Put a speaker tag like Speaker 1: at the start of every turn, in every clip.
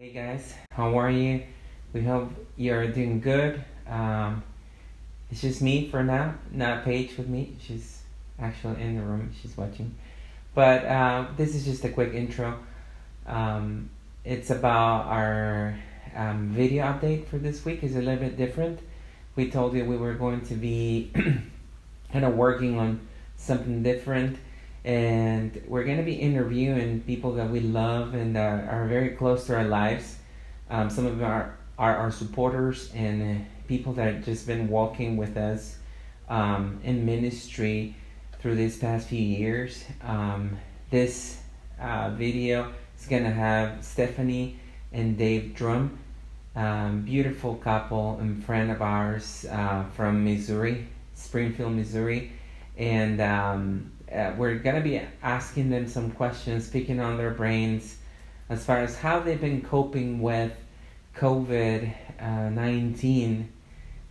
Speaker 1: Hey guys, how are you? We hope you're doing good. It's just me for now, not Paige with me. She's actually in the room, she's watching. But this is just a quick intro. It's about our video update for this week. Is a little bit different. We told you we were going to be kind of working on something different, and we're going to be interviewing people that we love and are very close to our lives. Some of our supporters and people that have just been walking with us in ministry through these past few years. This video is going to have Stephanie and Dave Drumm, beautiful couple and friend of ours from Missouri, Springfield, Missouri. And we're going to be asking them some questions, picking on their brains as far as how they've been coping with COVID 19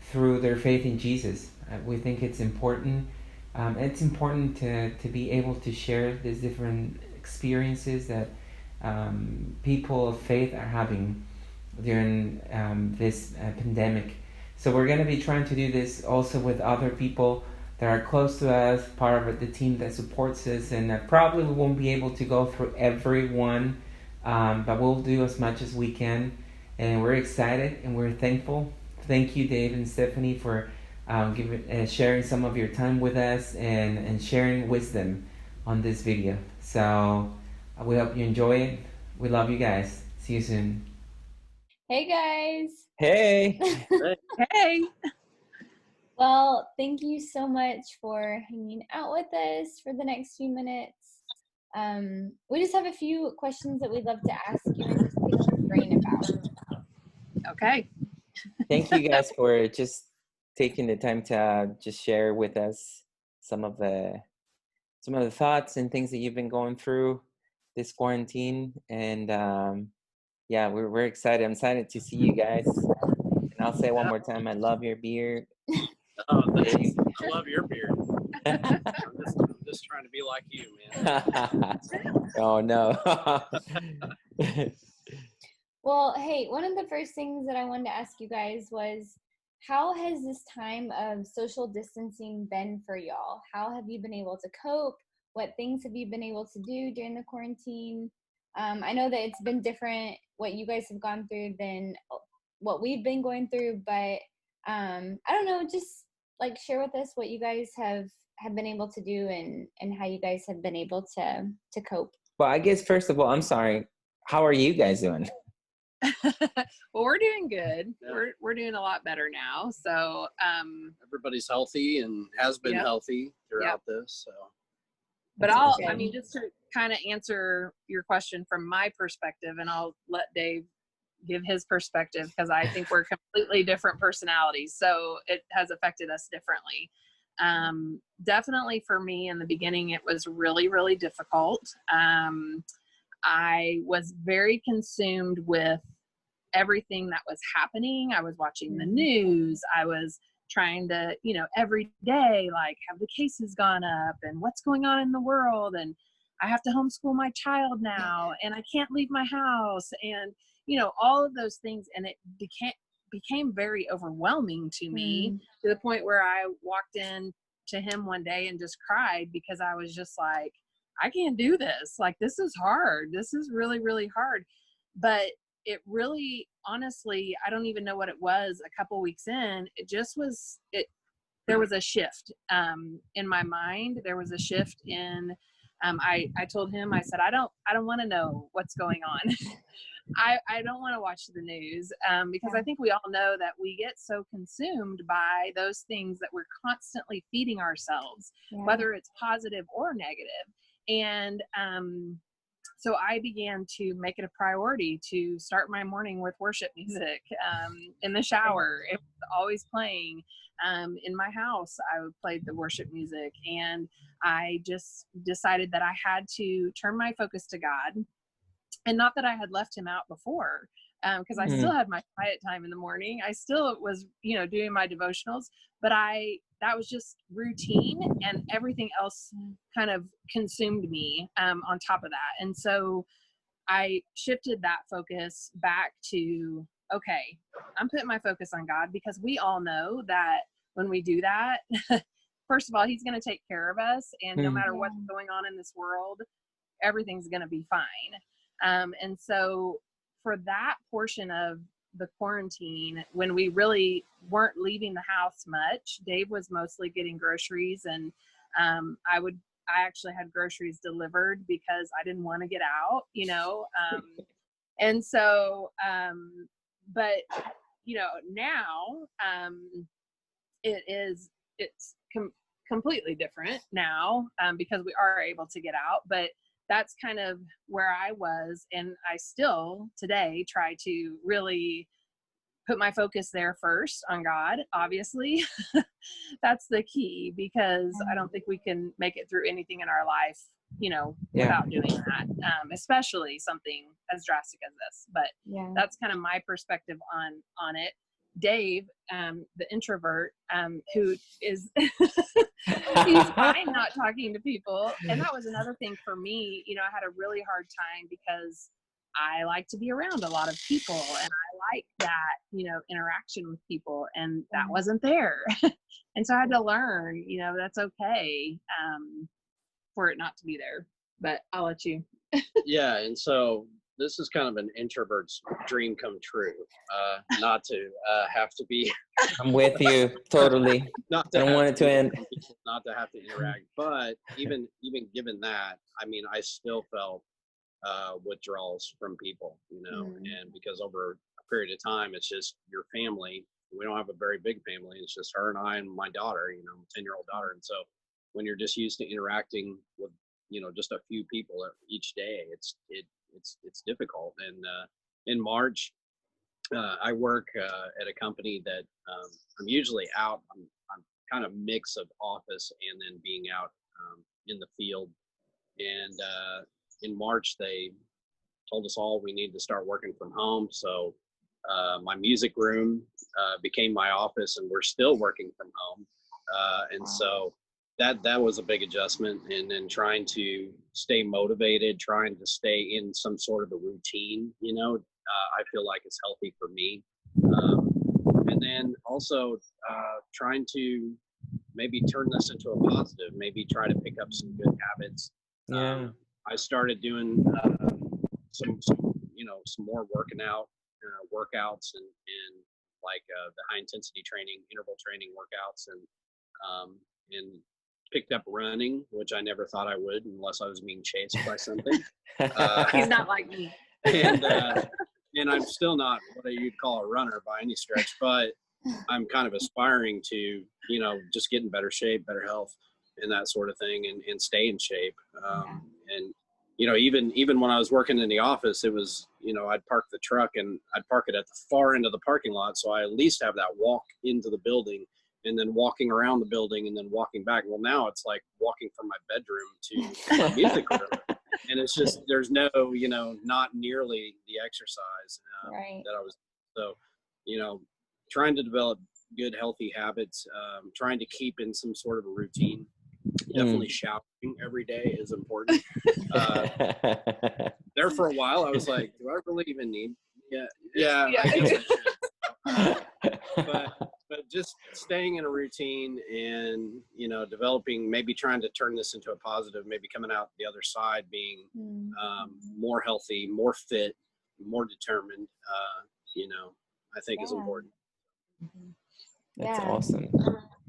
Speaker 1: through their faith in Jesus. We think it's important. It's important to be able to share these different experiences that people of faith are having during this pandemic. So we're going to be trying to do this also with other people that are close to us, part of the team that supports us, and probably we won't be able to go through everyone, but we'll do as much as we can, and we're excited and we're thankful. Thank you, Dave and Stephanie, for sharing some of your time with us and sharing wisdom on this video. So we hope you enjoy it. We love you guys. See you soon.
Speaker 2: Hey guys.
Speaker 1: Hey.
Speaker 3: Hey.
Speaker 2: Well, thank you so much for hanging out with us for the next few minutes. We just have a few questions that we'd love to ask you and just pick your brain about.
Speaker 3: Okay.
Speaker 1: Thank you guys for just taking the time to just share with us some of the thoughts and things that you've been going through this quarantine. And yeah, we're excited. I'm excited to see you guys. And I'll say one more time, I love your beard.
Speaker 4: Oh, thanks. I love your beard. I'm just trying to be like you, man.
Speaker 1: Oh no.
Speaker 2: Well, hey, one of the first things that I wanted to ask you guys was, how has this time of social distancing been for y'all? How have you been able to cope? What things have you been able to do during the quarantine? I know that it's been different what you guys have gone through than what we've been going through, but I don't know, just like share with us what you guys have been able to do and how you guys have been able to cope.
Speaker 1: Well, I guess first of all, I'm sorry. How are you guys doing?
Speaker 3: Well, we're doing good.
Speaker 4: Yeah.
Speaker 3: We're doing a lot better now. So
Speaker 4: Everybody's healthy and has been
Speaker 3: Yep.
Speaker 4: healthy throughout this. So,
Speaker 3: but
Speaker 1: That's
Speaker 3: I
Speaker 1: awesome.
Speaker 3: mean, just to kind of answer your question from my perspective, and I'll let Dave give his perspective because I think we're completely different personalities. So it has affected us differently. Definitely for me in the beginning, it was really, really difficult. I was very consumed with everything that was happening. I was watching the news. I was trying to, every day, like, have the cases gone up and what's going on in the world? And I have to homeschool my child now and I can't leave my house and, all of those things. And it became very overwhelming to me to the point where I walked in to him one day and just cried because I was just like, I can't do this. Like, this is hard. This is really, really hard. But it really, honestly, I don't even know what it was. A couple weeks in, it just was, there was a shift in my mind. There was a shift in, I told him, I said, I don't want to know what's going on. I don't want to watch the news because I think we all know that we get so consumed by those things that we're constantly feeding ourselves, whether it's positive or negative. And so I began to make it a priority to start my morning with worship music in the shower. It was always playing in my house. I would play the worship music, and I just decided that I had to turn my focus to God. And not that I had left him out before, because I still had my quiet time in the morning. I still was, doing my devotionals, but that was just routine, and everything else kind of consumed me on top of that. And so I shifted that focus back to, okay, I'm putting my focus on God, because we all know that when we do that, first of all, he's going to take care of us. And no matter what's going on in this world, everything's going to be fine. And so for that portion of the quarantine, when we really weren't leaving the house much, Dave was mostly getting groceries, and I actually had groceries delivered because I didn't want to get out, and so, but, now, it's completely different now, because we are able to get out, but that's kind of where I was. And I still today try to really put my focus there first on God, obviously. That's the key, because I don't think we can make it through anything in our life, without doing that, especially something as drastic as this. But that's kind of my perspective on it. Dave, the introvert, who is, he's fine not talking to people. And that was another thing for me. I had a really hard time because I like to be around a lot of people, and I like that, interaction with people, and that wasn't there. And so I had to learn, that's okay, for it not to be there. But I'll let you.
Speaker 4: Yeah. And so this is kind of an introvert's dream come true, not to have to be.
Speaker 1: I'm with you totally.
Speaker 4: Not
Speaker 1: I
Speaker 4: to
Speaker 1: don't want it to end.
Speaker 4: Not to have to interact. But even given that, I mean, I still felt withdrawals from people, and because over a period of time, it's just your family. We don't have a very big family. It's just her and I and my daughter, 10-year-old daughter. And so when you're just used to interacting with, just a few people each day, it's difficult. And in March, I work at a company that I'm usually out. I'm kind of mix of office and then being out in the field. And in March, they told us all we need to start working from home. So my music room became my office, and we're still working from home. And so that was a big adjustment. And then trying to stay motivated, trying to stay in some sort of a routine, I feel like it's healthy for me. And then also trying to maybe turn this into a positive, maybe try to pick up some good habits. I started doing some more workouts and like the high intensity training, interval training workouts, and picked up running, which I never thought I would unless I was being chased by something.
Speaker 3: He's not like me.
Speaker 4: And I'm still not what you'd call a runner by any stretch, but I'm kind of aspiring to, just get in better shape, better health, and that sort of thing, and stay in shape. And, even when I was working in the office, it was, I'd park the truck and I'd park it at the far end of the parking lot. So I at least have that walk into the building, and then walking around the building, and then walking back. Well, now it's like walking from my bedroom to my music room. And it's just, there's no, not nearly the exercise that I was. So, trying to develop good, healthy habits, trying to keep in some sort of a routine. Definitely showering every day is important. There for a while, I was like, do I really even need? Yeah. I guess I should. But just staying in a routine and, developing, maybe trying to turn this into a positive, maybe coming out the other side being more healthy, more fit, more determined, I think is important.
Speaker 1: That's awesome.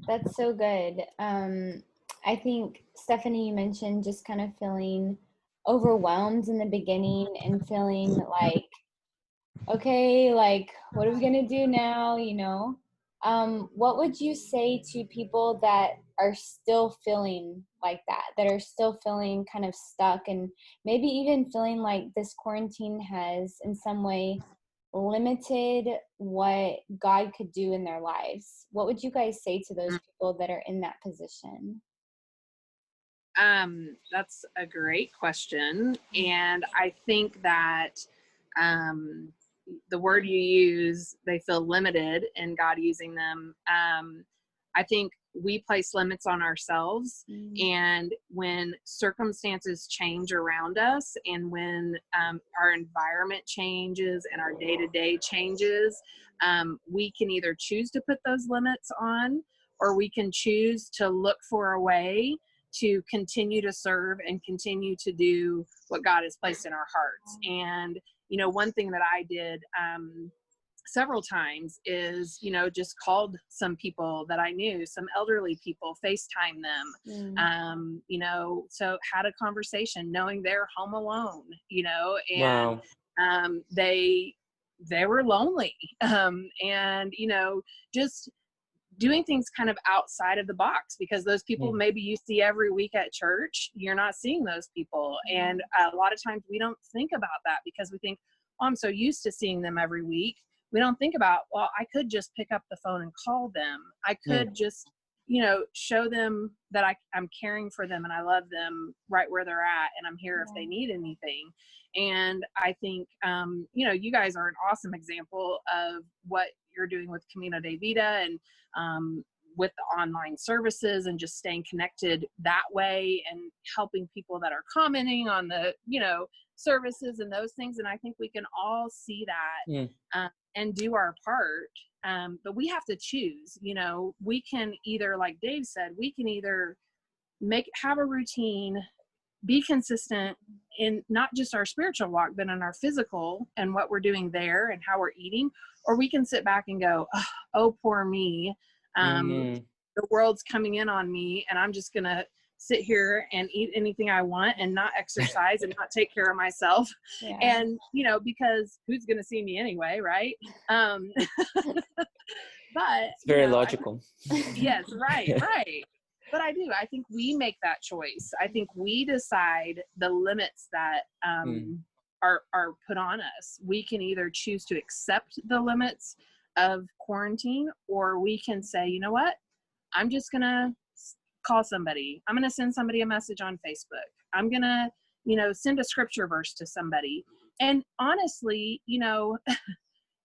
Speaker 2: That's so good. I think, Stephanie, you mentioned just kind of feeling overwhelmed in the beginning and feeling like, okay, like, what are we going to do now? What would you say to people that are still feeling like that are still feeling kind of stuck, and maybe even feeling like this quarantine has in some way limited what God could do in their lives? What would you guys say to those people that are in that position?
Speaker 3: That's a great question. And I think that the word you use, they feel limited in God using them. I think we place limits on ourselves. And when circumstances change around us, and when our environment changes and our day-to-day changes, we can either choose to put those limits on, or we can choose to look for a way to continue to serve and continue to do what God has placed in our hearts. And, you know, one thing that I did several times is, you know, just called some people that I knew, some elderly people, FaceTime them, you know, so had a conversation knowing they're home alone, you know, and they were lonely, and, you know, just doing things kind of outside of the box, because those people maybe you see every week at church, you're not seeing those people. And a lot of times we don't think about that, because we think, oh, I'm so used to seeing them every week. We don't think about, well, I could just pick up the phone and call them. I could just, you know, show them that I'm caring for them and I love them right where they're at, and I'm here if they need anything. And I think, you know, you guys are an awesome example of what you're doing with Camino de Vida, and with the online services, and just staying connected that way, and helping people that are commenting on the, you know, services and those things. And I think we can all see that and do our part. But we have to choose, you know, we can either, like Dave said, we can either have a routine, be consistent in not just our spiritual walk, but in our physical and what we're doing there and how we're eating, or we can sit back and go, oh, poor me. The world's coming in on me, and I'm just going to sit here and eat anything I want and not exercise and not take care of myself. And, you know, because who's going to see me anyway, right? But
Speaker 1: it's very
Speaker 3: you know,
Speaker 1: logical.
Speaker 3: Yes, right. But I think we make that choice. I think we decide the limits that are put on us. We can either choose to accept the limits of quarantine, or we can say, you know what, I'm just going to call somebody. I'm going to send somebody a message on Facebook. I'm going to, you know, send a scripture verse to somebody. And honestly, you know,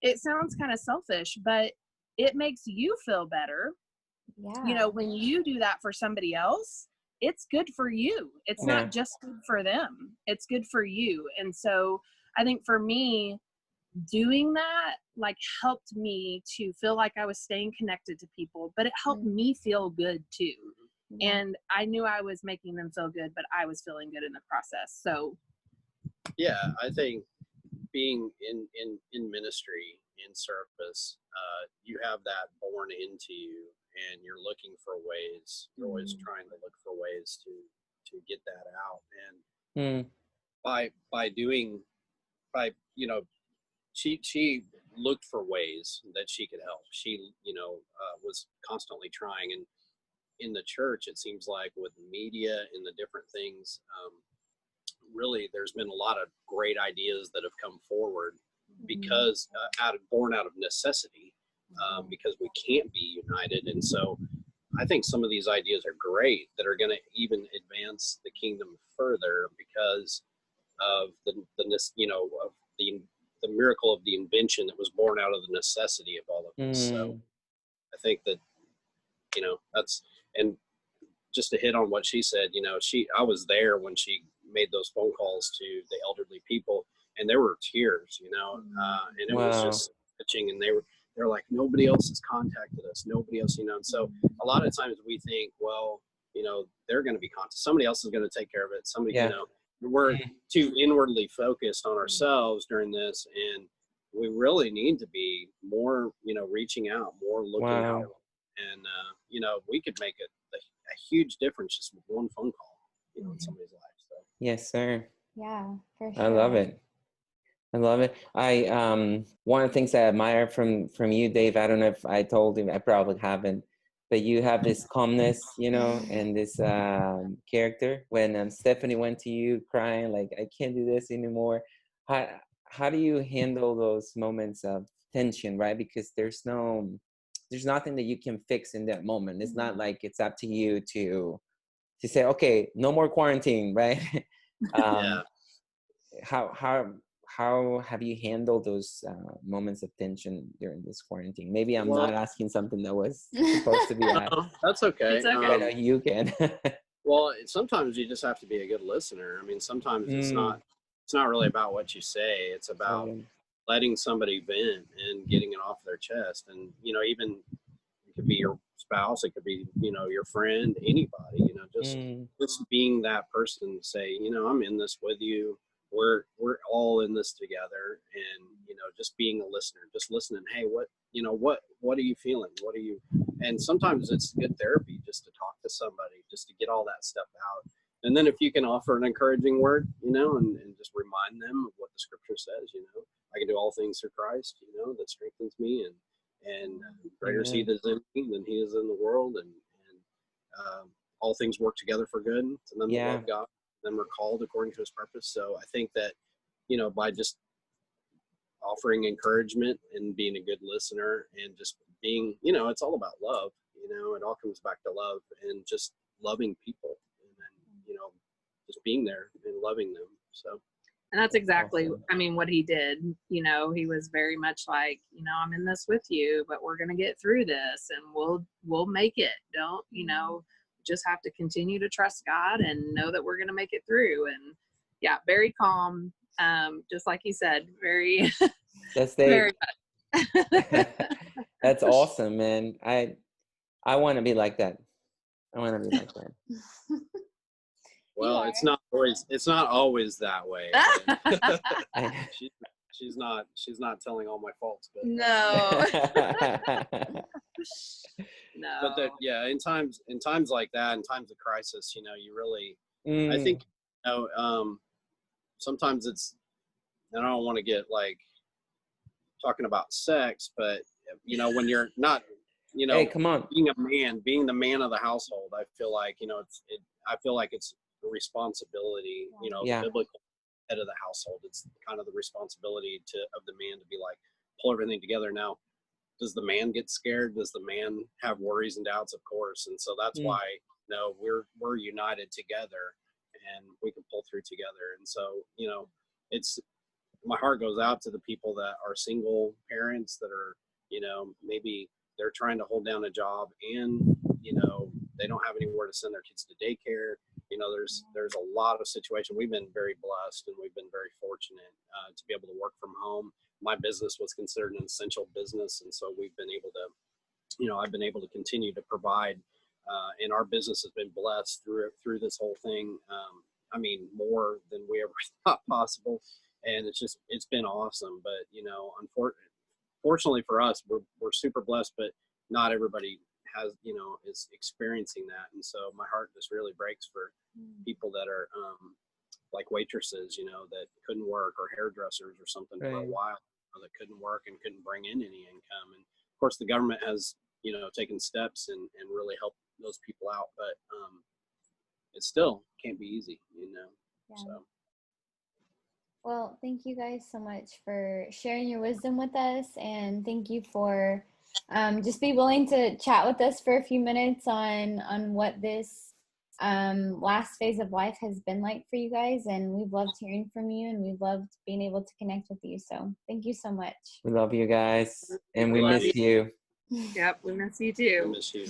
Speaker 3: it sounds kind of selfish, but it makes you feel better. You know, when you do that for somebody else, it's good for you. It's not just good for them. It's good for you. And so I think for me, doing that like helped me to feel like I was staying connected to people, but it helped me feel good too. And I knew I was making them feel good, but I was feeling good in the process. So
Speaker 4: yeah, I think being in ministry, in service, you have that born into you, and you're looking for ways. You're always trying to look for ways to get that out. And by you know, she looked for ways that she could help. She, you know, was constantly trying. And in the church, it seems like with media and the different things, really there's been a lot of great ideas that have come forward because born out of necessity, because we can't be united. And so I think some of these ideas are great, that are going to even advance the kingdom further because of the you know, of the miracle of the invention that was born out of the necessity of all of this. So I think that, you know, that's, and just to hit on what she said, you know, I was there when she made those phone calls to the elderly people, and there were tears, you know, and it was just touching. And they're like, nobody else has contacted us, nobody else, you know. And so a lot of times we think, well, you know, they're going to be contacted, somebody else is going to take care of it. Somebody, you know, we're too inwardly focused on ourselves during this, and we really need to be more, you know, reaching out, more looking out. And, you know, we could make a huge difference just with one phone call, you know, in somebody's life. So.
Speaker 1: Yes, sir.
Speaker 2: Yeah, for sure.
Speaker 1: I love it. I love it. One of the things I admire from you, Dave, I don't know if I told him, I probably haven't, but you have this calmness, you know, and this character. When Stephanie went to you crying, like, I can't do this anymore. How do you handle those moments of tension, right? Because there's nothing that you can fix in that moment. It's not like it's up to you to say, okay, no more quarantine, right? How how have you handled those moments of tension during this quarantine? Maybe I'm
Speaker 4: Well,
Speaker 1: not asking something that was supposed to be asked.
Speaker 4: that's okay.
Speaker 3: It's okay.
Speaker 1: I know you can.
Speaker 4: Well, sometimes you just have to be a good listener. I mean, sometimes it's not really about what you say. It's about letting somebody vent and getting it off their chest. And, you know, even it could be your spouse, it could be, you know, your friend, anybody, you know, just being that person to say, you know, I'm in this with you. We're all in this together. And, you know, just being a listener, just listening. Hey, what are you feeling? And sometimes it's good therapy just to talk to somebody, just to get all that stuff out. And then if you can offer an encouraging word, you know, and just remind them of what the scripture says, you know, I can do all things through Christ, you know, that strengthens me, and greater is he that is in me than he is in the world. And all things work together for good to them that love God, them are called according to his purpose. So I think that, you know, by just offering encouragement and being a good listener and just being, you know, it's all about love, you know, it all comes back to love and just loving people and then, you know, just being there and loving them. So.
Speaker 3: And that's exactly, I mean, what he did. You know, he was very much like, you know, I'm in this with you, but we're going to get through this and we'll make it. Don't, you know, just have to continue to trust God and know that we're going to make it through. And yeah, very calm. Just like you said, very,
Speaker 1: That's
Speaker 3: very
Speaker 1: much. That's awesome, man. I want to be like that. I want to be like that.
Speaker 4: Well, it's not always that way. She's not telling all my faults, but
Speaker 3: no.
Speaker 4: No. But in times like that, in times of crisis, you know, you really, I think, you know, sometimes it's, and I don't want to get like talking about sex, but you know, when you're not, you know,
Speaker 1: hey, come on,
Speaker 4: being the man of the household, I feel like, you know, I feel like it's a responsibility, you know, the biblical head of the household. It's kind of the responsibility of the man to be like, pull everything together. Now, does the man get scared? Does the man have worries and doubts? Of course. And so that's why, you know, we're united together and we can pull through together. And so, you know, my heart goes out to the people that are single parents that are, you know, maybe they're trying to hold down a job and, you know, they don't have anywhere to send their kids to daycare. You know, there's a lot of situations. We've been very blessed and we've been very fortunate to be able to work from home. My business was considered an essential business. And so we've been able to, you know, I've been able to continue to provide and our business has been blessed through this whole thing. I mean, more than we ever thought possible. And it's been awesome. But, you know, fortunately for us, we're super blessed, but not everybody has, you know, is experiencing that. And so my heart just really breaks for people that are like waitresses, you know, that couldn't work, or hairdressers or something for a while, you know, that couldn't work and couldn't bring in any income. And of course the government has, you know, taken steps and really helped those people out, but it still can't be easy, you know. So
Speaker 2: well, thank you guys so much for sharing your wisdom with us, and thank you for just be willing to chat with us for a few minutes on what this last phase of life has been like for you guys. And we've loved hearing from you, and we've loved being able to connect with you. So thank you so much.
Speaker 1: We love you guys, and we miss you.
Speaker 3: Yep, we miss you too.
Speaker 4: I miss you.